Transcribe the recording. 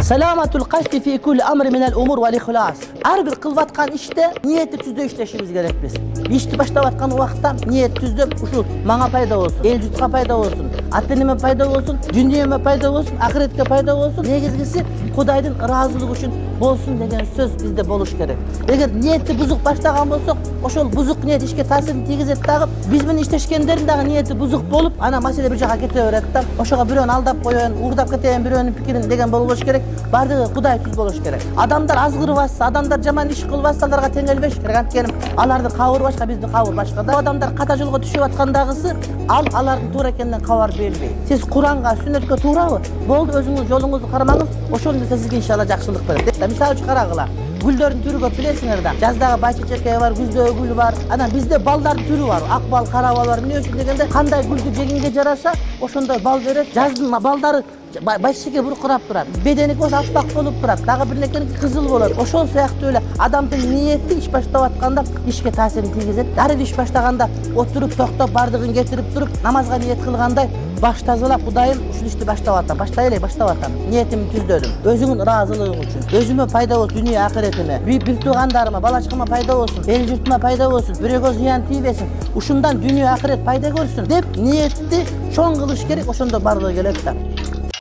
Salamatul kasdi fi kulli amri minel umur vel ihlas. Her bir kılvatkan işte niyeti tüzde işleşimiz gerek biz. İşte başlavatkan vakta niyet tüzde uşu mana payda olsun, el jutka payda olsun, attenime payda olsun, dünyeme payda olsun, ahiretke payda olsun. Negizgisi Kuday'ın razılığı için bolsun degen söz bizde boluş gerek. Eğer niyeti buzuk başlagan bolsak, oşol buzuk niyet işke tasirini tigizet dagıp, biz bunun işleşkenlerin dağı niyeti buzuk bolup, ana mesele bir jaga kete öğrettim. Oşoga birön aldap koyun, uğurdap keteyen birönün pikirin degen boluş gerek. Bardığı Kuday tüz boluş gerek. Adamlar azgırı bassa, adamlar jaman iş kıl bassalarga tengelbeş gerek. Antkenim alardı kavur başka, bizdi kavur başka da. Adamlar kata jolga düşüp atkandagысы alardın tuğra ekenden kavar bermey. Siz Kur'an'a, sünnetke tuğrabı, boldu özüңüz joluңuzdu karamaňız, oşol sizge inşallah jakşylyk berer. Misal üç karagıla. Güllerin türü köp bilesiňer da. Жаздагы bayçeçeke var, güzde gül var. Ana bizde baldardın türü var. Akbal, karabal var. Ne üçün degende kanday gülді jegenge jarasa, oşonda bal berer. Жаздын baldары başçeke burqurap durar. Bedeni koş appak bolup durar. Dagı bir nekeniki kızıl bolar. Oşol sayaktı öyle. Adamdın niyeti iş başlap atkanda işke tasirini tigizet. Darı iş başlaganda oturup toktop bardığın getirip durup namazga niyet kılganday baş tazalap Kudayım uşul işti başlap atam. Başlayalay başlap atam. Niyetimi tüzdödüm. Özüңün razılığın üçün. Özüme payda olsun, dünya ahiretime. Bir tuğandarıma, balaçkıma payda olsun. El jurtuma payda olsun. Biröge ziyan tiybesin. Uşundan dünya ahiret payda görsün. Dep niyetli çoğun kılış gerek. Oşonda barlığı gelek.